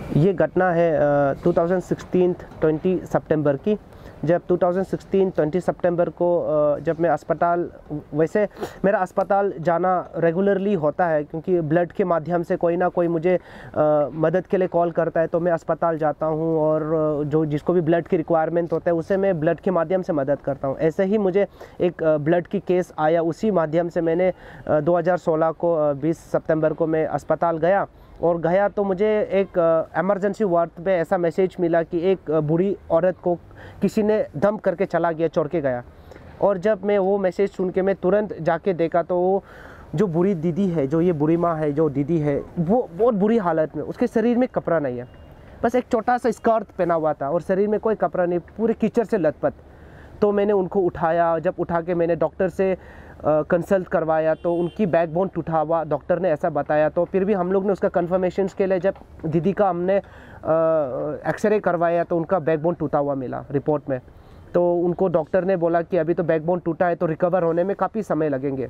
ये घटना है 2016 सितंबर की। जब 2016 20 सितंबर को जब मैं अस्पताल, वैसे मेरा अस्पताल जाना रेगुलरली होता है क्योंकि ब्लड के माध्यम से कोई ना कोई मुझे मदद के लिए कॉल करता है, तो मैं अस्पताल जाता हूँ और जो जिसको भी ब्लड की रिक्वायरमेंट होता है उसे मैं ब्लड के माध्यम से मदद करता हूँ। ऐसे ही मुझे एक ब्लड की केस आया, उसी माध्यम से मैंने 2016 को 20 सितंबर को मैं अस्पताल गया तो मुझे एक एमरजेंसी वार्ड पे ऐसा मैसेज मिला कि एक बूढ़ी औरत को किसी ने दम करके चला गया, छोड़ के गया। और जब मैं वो मैसेज सुन के मैं तुरंत जाके देखा तो वो जो बूढ़ी दीदी है, जो ये बूढ़ी माँ है, जो दीदी है, वो बहुत बुरी हालत में, उसके शरीर में कपड़ा नहीं है, बस एक छोटा सा स्कर्ट पहना हुआ था और शरीर में कोई कपड़ा नहीं, पूरे कीचड़ से लथपथ। तो मैंने उनको उठाया, जब उठा के मैंने डॉक्टर से कंसल्ट करवाया तो उनकी बैकबोन टूटा हुआ डॉक्टर ने ऐसा बताया। तो फिर भी हम लोग ने उसका कंफर्मेशन के लिए जब दीदी का हमने एक्सरे करवाया तो उनका बैकबोन टूटा हुआ मिला रिपोर्ट में। तो उनको डॉक्टर ने बोला कि अभी तो बैकबोन टूटा है तो रिकवर होने में काफ़ी समय लगेंगे।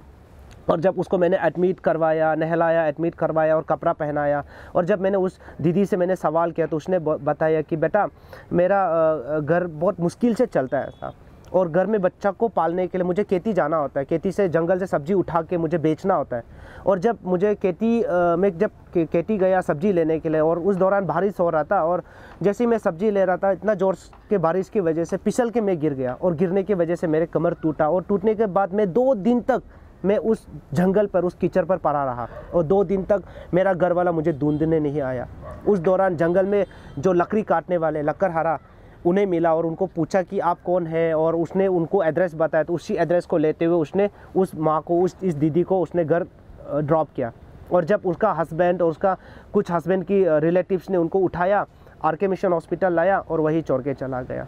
और जब उसको मैंने एडमिट करवाया, नहलाया, एडमिट करवाया और कपड़ा पहनाया, और जब मैंने उस दीदी से मैंने सवाल किया तो उसने बताया कि बेटा मेरा घर बहुत मुश्किल से चलता है ऐसा, और घर में बच्चा को पालने के लिए मुझे खेती जाना होता है, खेती से जंगल से सब्जी उठा के मुझे बेचना होता है। और जब मुझे खेती गया सब्जी लेने के लिए और उस दौरान बारिश हो रहा था, और जैसे ही मैं सब्जी ले रहा था इतना ज़ोर के बारिश की वजह से फिसल के मैं गिर गया, और गिरने की वजह से मेरे कमर टूटा। और टूटने के बाद मैं 2 दिन तक मैं उस जंगल पर, उस कीचड़ पर पड़ा रहा, और 2 दिन तक मेरा घर वाला मुझे ढूंढने नहीं आया। उस दौरान जंगल में जो लकड़ी काटने वाले लकड़हारा उन्हें मिला और उनको पूछा कि आप कौन है, और उसने उनको एड्रेस बताया। तो उसी एड्रेस को लेते हुए उसने उस माँ को, इस दीदी को उसने घर ड्रॉप किया। और जब उसका हस्बैंड और उसका कुछ हस्बैंड की रिलेटिव्स ने उनको उठाया, आर.के. मिशन हॉस्पिटल लाया और वही छोड़ के चला गया।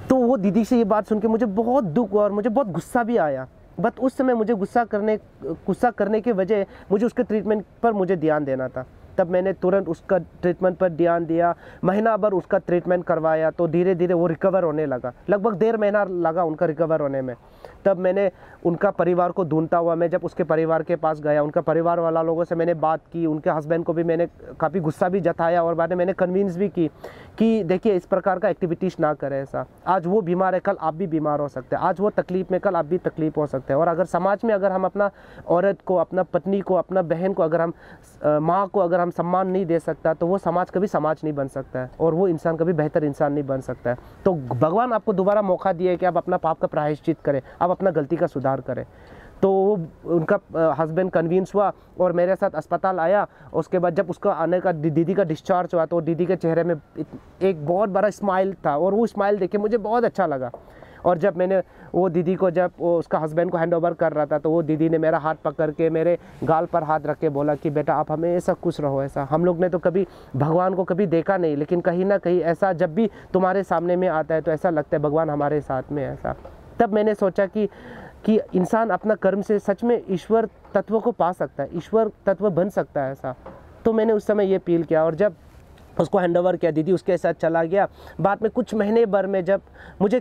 तो वो दीदी से ये बात सुन के मुझे बहुत दुख हुआ और मुझे बहुत गुस्सा भी आया। बट उस समय मुझे गुस्सा करने के वजह मुझे उसके ट्रीटमेंट पर मुझे ध्यान देना था। तब मैंने तुरंत उसका ट्रीटमेंट पर ध्यान दिया, महीना भर उसका ट्रीटमेंट करवाया, तो धीरे धीरे वो रिकवर होने लगा। लगभग 1.5 महीना लगा उनका रिकवर होने में। तब मैंने उनका परिवार को ढूंढता हुआ मैं जब उसके परिवार के पास गया, उनका परिवार वाला लोगों से मैंने बात की, उनके हस्बैंड को भी मैंने काफ़ी गुस्सा भी जताया और बाद में मैंने कन्विंस भी की कि देखिए इस प्रकार का एक्टिविटीज़ ना करें ऐसा। आज वो बीमार है, कल आप भी बीमार हो सकते हैं, आज वो तकलीफ़ में, कल आप भी तकलीफ़ हो सकते हैं। और अगर समाज में अगर हम अपना औरत को, अपना पत्नी को, अपना बहन को, अगर हम माँ को अगर हम सम्मान नहीं दे सकता तो वो समाज कभी समाज नहीं बन सकता है, और वो इंसान कभी बेहतर इंसान नहीं बन सकता है। तो भगवान आपको दोबारा मौका दिए कि आप अपना पाप का प्रायश्चित करें, आप अपना गलती का सुधार करें। तो उनका हस्बैंड कन्विंस हुआ और मेरे साथ अस्पताल आया। उसके बाद जब उसका आने का, दीदी का डिस्चार्ज हुआ, तो दीदी के चेहरे में एक बहुत बड़ा स्माइल था, और वो स्माइल देख के मुझे बहुत अच्छा लगा। और जब मैंने वो दीदी को, जब वो उसका हस्बैंड को हैंड ओवर कर रहा था, तो वो दीदी ने मेरा हाथ पकड़ के मेरे गाल पर हाथ रख के बोला कि बेटा आप हमेशा खुश रहो। ऐसा हम लोग ने तो कभी भगवान को कभी देखा नहीं, लेकिन कहीं ना कहीं ऐसा जब भी तुम्हारे सामने में आता है तो ऐसा लगता है भगवान हमारे साथ में। ऐसा तब मैंने सोचा कि इंसान अपना कर्म से सच में ईश्वर तत्व को पा सकता है, ईश्वर तत्व बन सकता है ऐसा। तो मैंने उस समय ये फील किया, और जब उसको हैंडओवर किया, दीदी उसके साथ चला गया। बाद में कुछ महीने भर में जब मुझे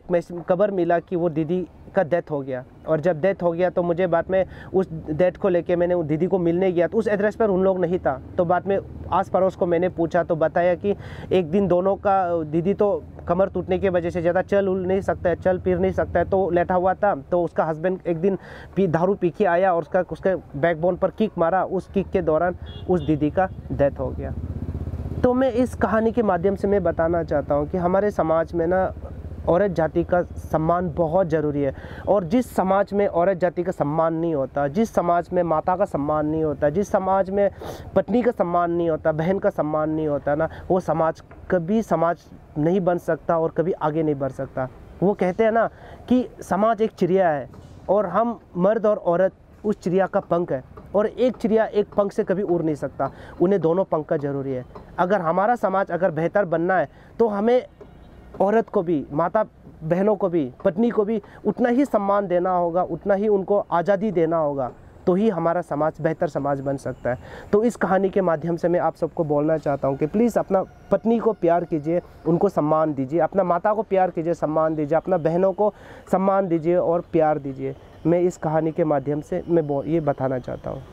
खबर मिला कि वो दीदी का डेथ हो गया, और जब डेथ हो गया तो मुझे बाद में उस डेथ को लेके मैंने दीदी को मिलने गया, तो उस एड्रेस पर उन लोग नहीं था। तो बाद में आस पड़ोस को मैंने पूछा तो बताया कि एक दिन दोनों का, दीदी तो कमर टूटने की वजह से ज़्यादा चल नहीं सकता है, चल फिर नहीं सकता है, तो लेटा हुआ था। तो उसका हस्बैंड एक दिन दारू पी के आया और उसके बैकबोन पर किक मारा, उस किक के दौरान उस दीदी का डेथ हो गया। तो मैं इस कहानी के माध्यम से मैं बताना चाहता हूँ कि हमारे समाज में ना औरत जाति का सम्मान बहुत ज़रूरी है। और जिस समाज में औरत जाति का सम्मान नहीं होता, जिस समाज में माता का सम्मान नहीं होता, जिस समाज में पत्नी का सम्मान नहीं होता, बहन का सम्मान नहीं होता ना, वो समाज कभी समाज नहीं बन सकता और कभी आगे नहीं बढ़ सकता। वो कहते हैं ना कि समाज एक चिड़िया है और हम मर्द और औरत उस चिड़िया का पंख है, और एक चिड़िया एक पंख से कभी उड़ नहीं सकता, उन्हें दोनों पंख का ज़रूरी है। अगर हमारा समाज अगर बेहतर बनना है तो हमें औरत को भी, माता बहनों को भी, पत्नी को भी उतना ही सम्मान देना होगा, उतना ही उनको आज़ादी देना होगा, तो ही हमारा समाज बेहतर समाज बन सकता है। तो इस कहानी के माध्यम से मैं आप सबको बोलना चाहता हूँ कि प्लीज़ अपना पत्नी को प्यार कीजिए, उनको सम्मान दीजिए, अपना माता को प्यार कीजिए, सम्मान दीजिए, अपना बहनों को सम्मान दीजिए और प्यार दीजिए। मैं इस कहानी के माध्यम से मैं ये बताना चाहता हूँ।